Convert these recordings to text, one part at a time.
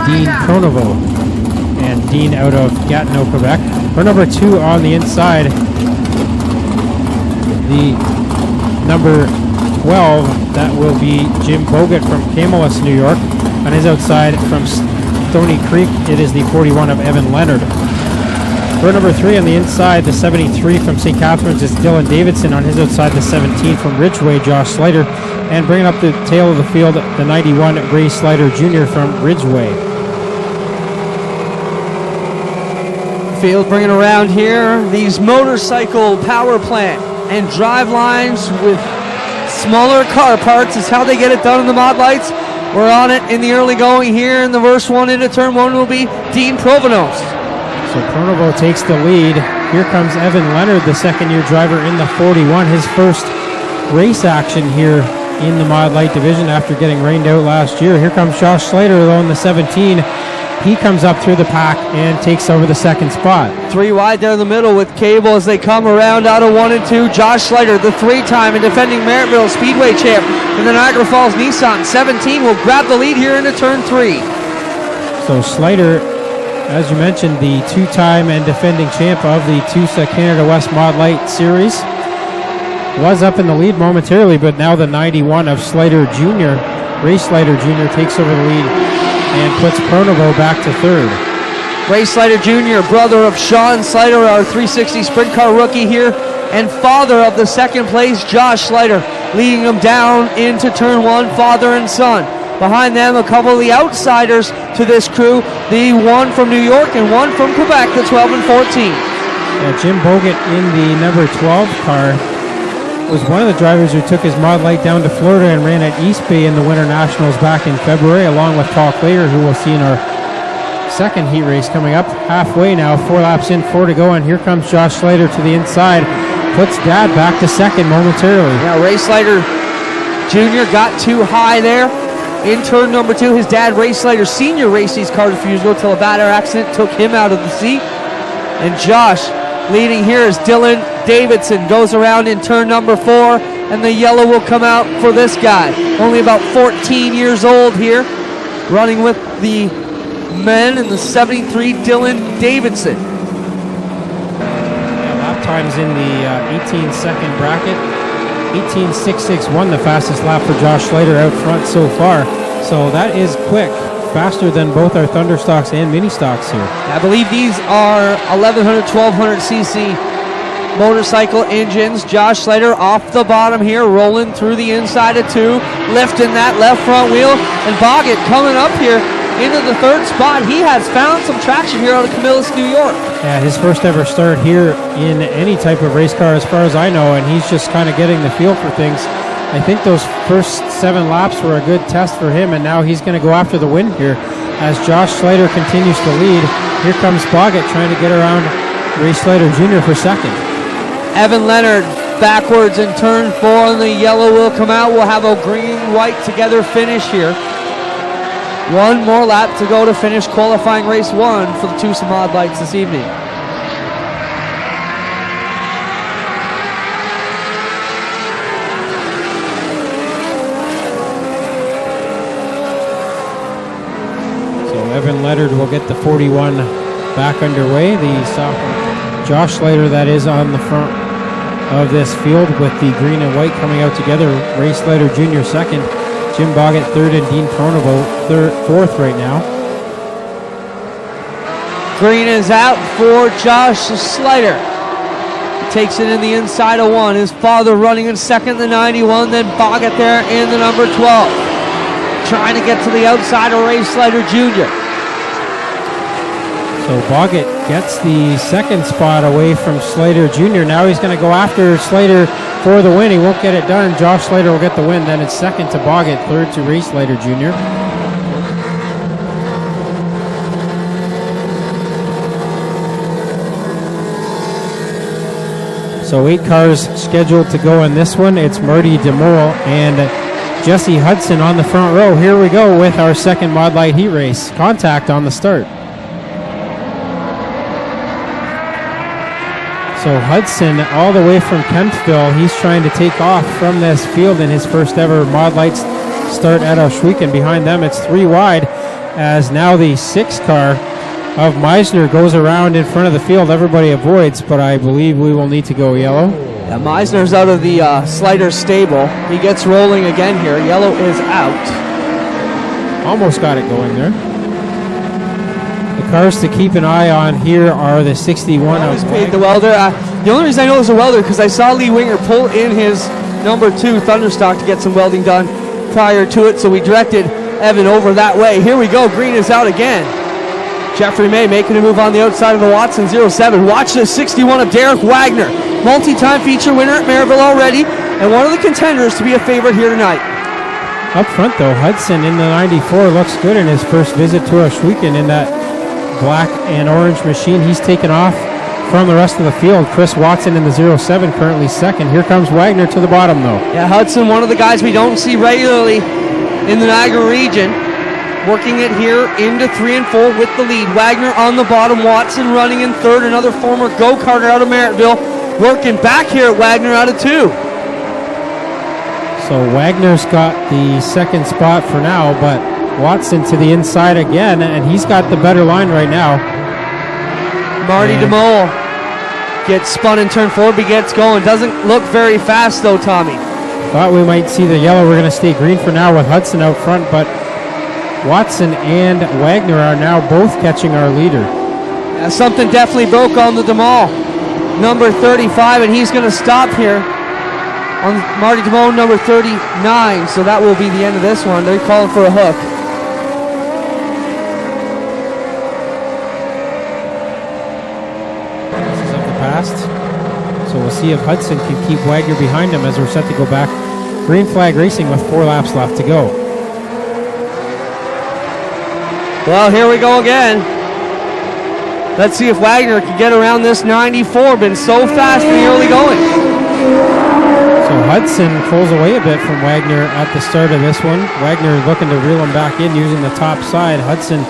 Dean Pronovo. And Dean out of Gatineau, Quebec. For number 2 on the inside, the number 12, that will be Jim Bogut from Camillus, New York. On his outside from Stony Creek, it is the 41 of Evan Leonard. For number 3 on the inside, the 73 from St. Catharines is Dylan Davidson. On his outside, the 17 from Ridgeway, Josh Slider. And bringing up the tail of the field, the 91, Ray Slider Jr. from Ridgeway. Field bringing around here these motorcycle power plant and drive lines with smaller car parts is how they get it done in the ModLites. We're on it in the early going here, and the first one into turn 1 will be Dean Provenance. So Pronovo takes the lead. Here comes Evan Leonard, the second-year driver in the 41. His first race action here in the ModLite division after getting rained out last year. Here comes Josh Slater though in the 17. He comes up through the pack and takes over the second spot. 3 wide there in the middle with Cable as they come around out of 1 and 2. Josh Slater, the 3-time and defending Merrittville Speedway champ in the Niagara Falls Nissan 17, will grab the lead here into turn 3. So Slater, as you mentioned, the 2-time and defending champ of the TUSA Canada West ModLite Series, was up in the lead momentarily, but now the 91 of Slater Jr., Ray Slater Jr. takes over the lead and puts Pronovo back to 3rd. Ray Slater Jr., brother of Sean Slater, our 360 sprint car rookie here, and father of the second place, Josh Slater, leading them down into turn 1, father and son. Behind them, a couple of the outsiders to this crew, the 1 from New York and 1 from Quebec, the 12 and 14. Jim Bogut in the number 12 car was one of the drivers who took his ModLite down to Florida and ran at East Bay in the Winter Nationals back in February, along with Paul Clater, who we'll see in our second heat race coming up. Halfway now, 4 laps in, 4 to go, and here comes Josh Slater to the inside. Puts Dad back to 2nd momentarily. Yeah, Ray Slater Jr. got too high there. In turn number 2, his dad, Ray Slater Sr., raced these cars a few years ago till a bad accident took him out of the seat. And Josh leading here is Dylan Davidson. Goes around in turn number 4, and the yellow will come out for this guy. Only about 14 years old here, running with the men in the 73, Dylan Davidson. Lap times in the 18-second bracket. 18.661, the fastest lap for Josh Slater out front so far. So that is quick, faster than both our Thunder stocks and mini stocks here. I believe these are 1100, 1200 cc motorcycle engines. Josh Slater off the bottom here, rolling through the inside of 2, lifting that left front wheel, and Boggett coming up here into the 3rd spot. He has found some traction here out of Camillus, New York. Yeah, his first ever start here in any type of race car as far as I know, and he's just kind of getting the feel for things. I think those first 7 laps were a good test for him, and now he's going to go after the win here as Josh Slater continues to lead. Here comes Boggett trying to get around Ray Slater Jr. for 2nd. Evan Leonard backwards in turn 4, and the yellow will come out. We'll have a green-white together finish here. 1 more lap to go to finish qualifying race 1 for the TUSA ModLites this evening. So Evan Leonard will get the 41 back underway. The sophomore Josh Slater, that is, on the front of this field with the green and white coming out together. Ray Slater Jr. 2nd. Jim Boggett 3rd, and Dean Pronovo 4th right now. Green is out for Josh Slater. He takes it in the inside of 1. His father running in 2nd, the 91. Then Boggett there in the number 12. Trying to get to the outside of Ray Slater Jr. So Boggett gets the 2nd spot away from Slater Jr. Now he's going to go after Slater for the win. He won't get it done. Josh Slater will get the win. Then it's 2nd to Boggett, 3rd to Ray Slater Jr. So 8 cars scheduled to go in this one. It's Marty DeMole and Jesse Hudson on the front row. Here we go with our 2nd ModLite heat race. Contact on the start. So Hudson, all the way from Kemptville, he's trying to take off from this field in his first ever ModLites start at Oshweek. Behind them, it's 3 wide. as now the 6 car of Meisner goes around in front of the field. Everybody avoids, but I believe we will need to go yellow. Yeah, Meisner's out of the Slider stable. He gets rolling again here. Yellow is out. Almost got it going there. The cars to keep an eye on here are the 61 of paid the welder. The only reason I know it's a welder because I saw Lee Winger pull in his number 2 Thunderstock to get some welding done prior to it, so we directed Evan over that way. Here we go. Green is out again. Jeffrey May making a move on the outside of the Watson 07. Watch the 61 of Derek Wagner. Multi-time feature winner at Maryville already, and one of the contenders to be a favorite here tonight. Up front, though, Hudson in the 94 looks good in his first visit to Ohsweken in that black and orange machine. He's taken off from the rest of the field. Chris Watson in the 07 currently second. Here comes Wagner to the bottom, though. Yeah, Hudson, one of the guys we don't see regularly in the Niagara region, working it here into 3 and 4 with the lead. Wagner on the bottom, Watson running in third, another former go-karter out of Merrittville, working back here at Wagner out of 2. So Wagner's got the second spot for now, but Watson to the inside again, and he's got the better line right now. Marty DeMol gets spun in turn 4, but gets going. Doesn't look very fast though, Tommy. Thought we might see the yellow. We're going to stay green for now with Hudson out front, but Watson and Wagner are now both catching our leader. Yeah, something definitely broke on the DeMol. Number 35, and he's going to stop here on Marty DeMol, number 39, so that will be the end of this one. They're calling for a hook. This is of the past, so we'll see if Hudson can keep Wagner behind him as we're set to go back. Green flag racing with 4 laps left to go. Well, here we go again. Let's see if Wagner can get around this 94. Been so fast in the early going. So Hudson pulls away a bit from Wagner at the start of this one. Wagner looking to reel him back in using the top side. Hudson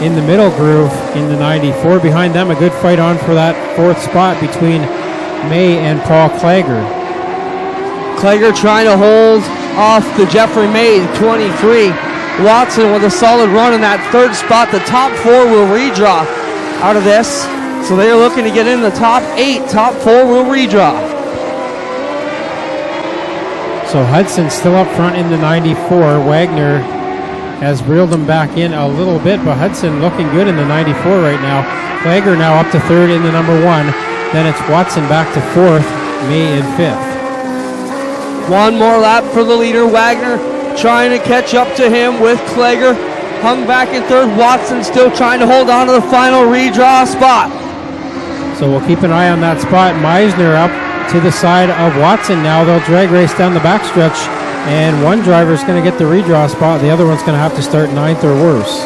in the middle groove in the 94. Behind them, a good fight on for that 4th spot between May and Paul Klager. Klager trying to hold off the Jeffrey May, 23. Watson with a solid run in that 3rd spot. The top 4 will redraw out of this. So they are looking to get in the top 8. Top 4 will redraw. So Hudson still up front in the 94. Wagner has reeled him back in a little bit, but Hudson looking good in the 94 right now. Klager now up to 3rd in the number 1. Then it's Watson back to 4th, May in 5th. One more lap for the leader. Wagner trying to catch up to him with Klager. Hung back in 3rd. Watson still trying to hold on to the final redraw spot. So we'll keep an eye on that spot. Meisner up to the side of Watson now. They'll drag race down the backstretch, and one driver is going to get the redraw spot. The other one's going to have to start 9th or worse.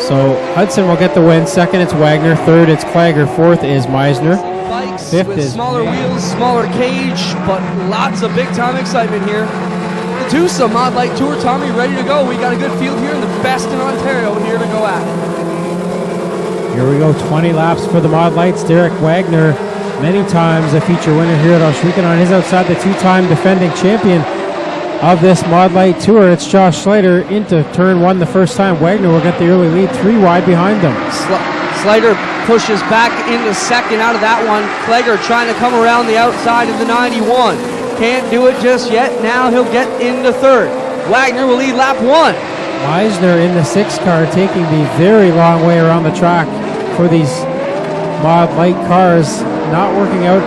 So Hudson will get the win. 2nd, it's Wagner. 3rd, it's Klager. 4th is Meisner. Bikes 5th with is smaller wheels, smaller cage, but lots of big-time excitement here. The Tusa ModLite Tour, Tommy, ready to go. We got a good field here, and the best in Ontario here to go at. Here we go, 20 laps for the ModLites. Derek Wagner, many times a feature winner here at Ohsweken. On his outside, the 2-time defending champion of this ModLite Tour. It's Josh Slater into turn 1 the first time. Wagner will get the early lead, 3 wide behind them. Slater pushes back into 2nd out of that one. Klager trying to come around the outside of the 91. Can't do it just yet. Now he'll get into 3rd. Wagner will lead lap 1. Meisner in the 6 car taking the very long way around the track for these ModLite cars. Not working out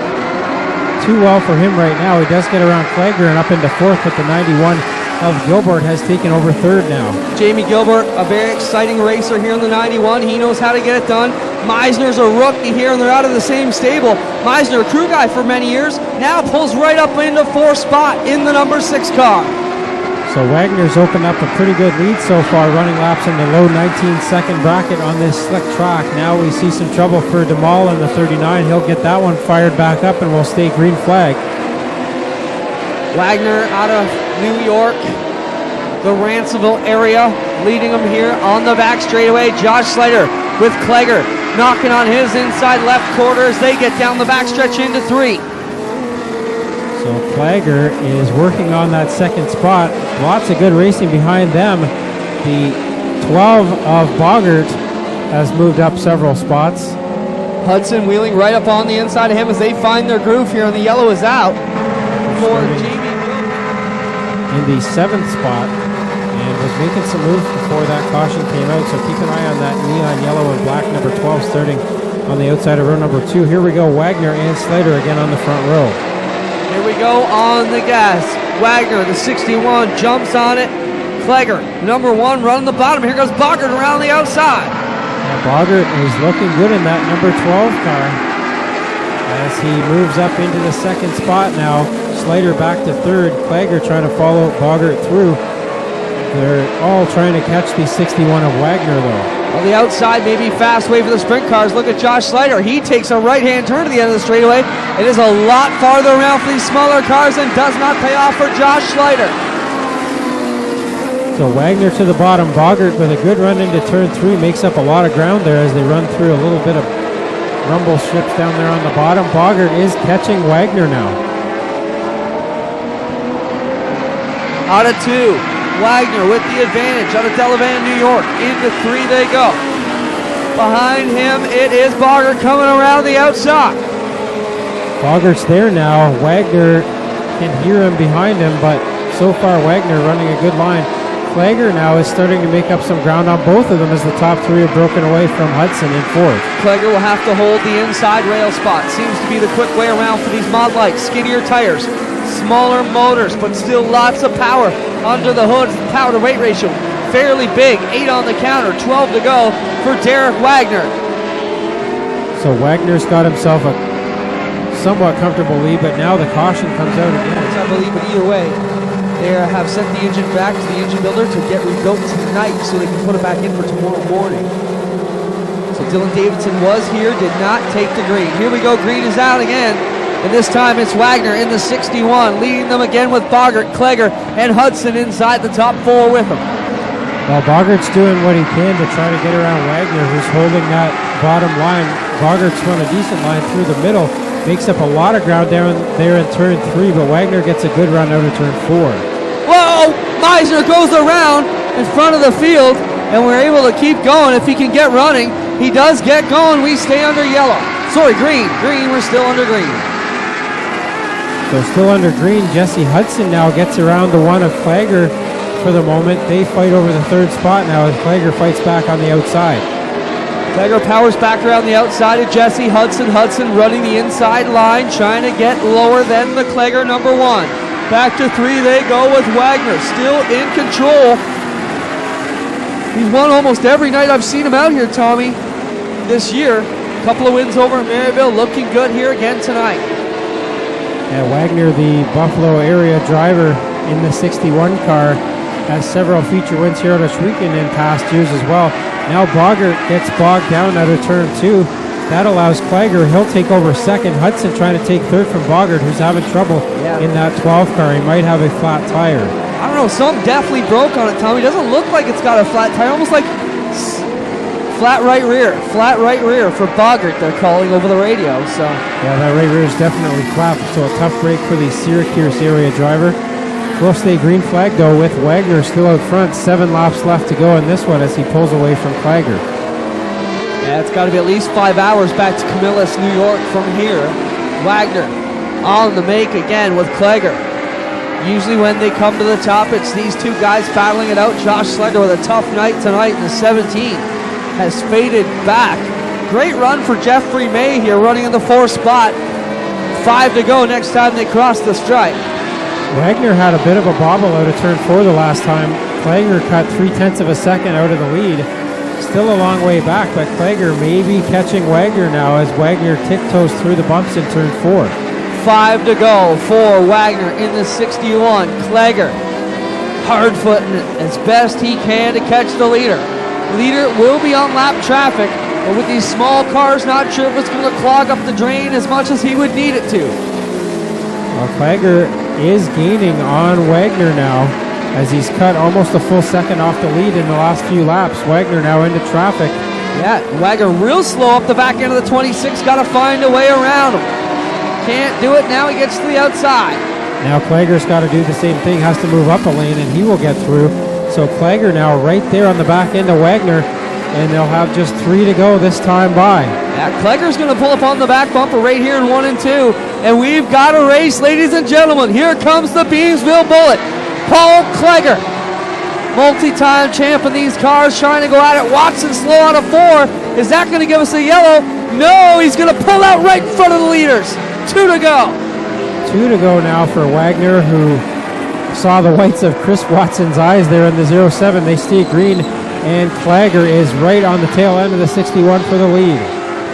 too well for him right now. He does get around Klager and up into 4th, but the 91 of Gilbert has taken over 3rd now. Jamie Gilbert, a very exciting racer here in the 91. He knows how to get it done. Meisner's a rookie here, and they're out of the same stable. Meisner, a crew guy for many years, now pulls right up into 4th spot in the number 6 car. So Wagner's opened up a pretty good lead so far, running laps in the low 19-second bracket on this slick track. Now we see some trouble for DeMol in the 39. He'll get that one fired back up, and we'll stay green flag. Wagner out of New York, the Ransomville area, leading him here on the back straightaway. Josh Slater with Klager knocking on his inside left quarter as they get down the backstretch into 3. So Klager is working on that 2nd spot. Lots of good racing behind them. The 12 of Boggart has moved up several spots. Hudson wheeling right up on the inside of him as they find their groove here, and the yellow is out for Jamie. In the 7th spot, and was making some moves before that caution came out, so keep an eye on that neon yellow and black number 12 starting on the outside of row number 2. Here we go, Wagner and Slater again on the front row. Here we go on the gas. Wagner, the 61, jumps on it. Clegger, number 1, running the bottom. Here goes Boggart around the outside. Boggart is looking good in that number 12 car as he moves up into the 2nd spot now. Slater back to 3rd. Clegger trying to follow Boggart through. They're all trying to catch the 61 of Wagner though. On the outside, maybe fast way for the sprint cars. Look at Josh Slater. He takes a right-hand turn to the end of the straightaway. It is a lot farther around for these smaller cars and does not pay off for Josh Slater. So Wagner to the bottom. Boggart with a good run into turn 3 makes up a lot of ground there as they run through a little bit of rumble strips down there on the bottom. Boggart is catching Wagner now. Out of 2, Wagner with the advantage out of Delavan, New York. Into 3 they go. Behind him it is Boggart coming around the outside. Boggart's there now. Wagner can hear him behind him, but so far Wagner running a good line. Clegger now is starting to make up some ground on both of them as the top 3 are broken away from Hudson in 4th. Clegger will have to hold the inside rail spot. Seems to be the quick way around for these ModLites. Skinnier tires, smaller motors, but still lots of power under the hood. Power to weight ratio fairly big. 8 on the counter, 12 to go for Derek Wagner. So Wagner's got himself a somewhat comfortable lead, but now the caution comes out again. I believe, but either way, they have sent the engine back to the engine builder to get rebuilt tonight so they can put it back in for tomorrow morning. So Dylan Davidson was here, did not take the green. Here we go, green is out again. And this time it's Wagner in the 61, leading them again with Boggart, Clegger, and Hudson inside the top 4 with him. Well, Boggart's doing what he can to try to get around Wagner, who's holding that bottom line. Boggart's run a decent line through the middle, makes up a lot of ground down there in turn 3, but Wagner gets a good run out of turn 4. Whoa! Meisner goes around in front of the field, and we're able to keep going. If he can get running, he does get going. We stay under yellow. Sorry, green. Green, we're still under green. So still under green. Jesse Hudson now gets around the one of Clegger for the moment. They fight over the 3rd spot now as Clegger fights back on the outside. Clegger powers back around the outside of Jesse Hudson. Hudson running the inside line, trying to get lower than the Clegger number 1. Back to 3 they go with Wagner, still in control. He's won almost every night I've seen him out here, Tommy, this year. A couple of wins over in Maryville, looking good here again tonight. Yeah, Wagner, the Buffalo area driver in the 61 car, has several feature wins here at Ashwegan in past years as well. Now Boggart gets bogged down out of turn 2. That allows Clegger. He'll take over 2nd. Hudson trying to take 3rd from Boggart, who's having trouble in that 12 car. He might have a flat tire. I don't know, something definitely broke on it, Tommy. It doesn't look like it's got a flat tire, almost like flat right rear for Boggart, they're calling over the radio. So yeah, that right rear is definitely flat, so a tough break for the Syracuse area driver. We'll stay green flag though with Wagner still out front. 7 laps left to go in this one as he pulls away from Clegger. Yeah, it's got to be at least 5 hours back to Camillus, New York from here. Wagner on the make again with Clegger. Usually when they come to the top, it's these 2 guys battling it out. Josh Slater with a tough night tonight in the 17 has faded back. Great run for Jeffrey May here, running in the 4th spot. 5 to go next time they cross the stripe. Wagner had a bit of a bobble out of turn 4 the last time. Clegger cut 0.3 of a second out of the lead. Still a long way back, but Clegger may be catching Wagner now as Wagner tiptoes through the bumps in turn 4. 5 to go for Wagner in the 61. Clegger hard-footing it as best he can to catch the leader. Leader will be on lap traffic, but with these small cars, not sure if it's going to clog up the drain as much as he would need it to. Well, Clegger is gaining on Wagner now as he's cut almost a full second off the lead in the last few laps. Wagner now into traffic. Yeah, Wagner real slow up the back end of the 26. Got to find a way around him. Can't do it. Now he gets to the outside. Now Clegger's got to do the same thing. Has to move up a lane and he will get through. So Klager now right there on the back end of Wagner, and they'll have just 3 to go this time by. Yeah, Klager's going to pull up on the back bumper right here in 1 and 2. And we've got a race, ladies and gentlemen. Here comes the Beamsville Bullet. Paul Klager, multi-time champ in these cars, trying to go at it. Watson slow out of 4. Is that going to give us a yellow? No, he's going to pull out right in front of the leaders. 2 to go. 2 to go now for Wagner, who saw the whites of Chris Watson's eyes there in the 07. They stay green, and Klager is right on the tail end of the 61 for the lead.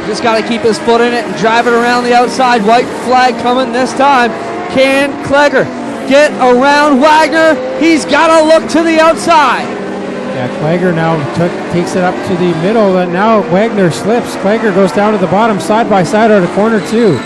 Just got to keep his foot in it and drive it around the outside. White flag coming this time. Can Klager get around Wagner? He's got to look to the outside. Yeah, Klager now takes it up to the middle, and now Wagner slips. Klager goes down to the bottom, side by side out of corner 2.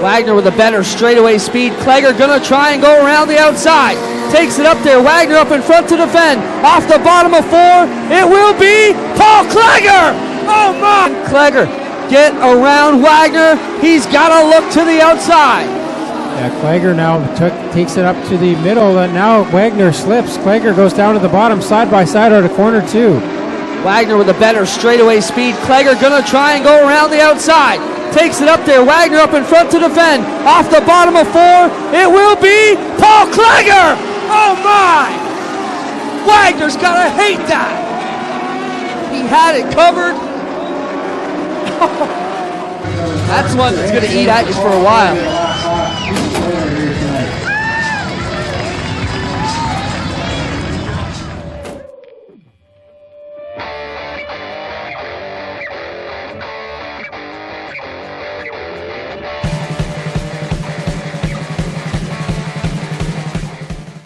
Wagner with a better straightaway speed. Klager gonna try and go around the outside. Takes it up there. Wagner up in front to defend. Off the bottom of 4. It will be Paul Klager. Oh my! Klager get around Wagner. He's gotta look to the outside. Yeah, Klager now takes it up to the middle, and now Wagner slips. Klager goes down to the bottom, side by side out of corner 2. Wagner with a better straightaway speed. Klager gonna try and go around the outside. Takes it up there. Wagner up in front to defend. Off the bottom of 4. It will be Paul Klager. Oh my! Wagner's gotta hate that. He had it covered. That's one that's gonna eat at you for a while.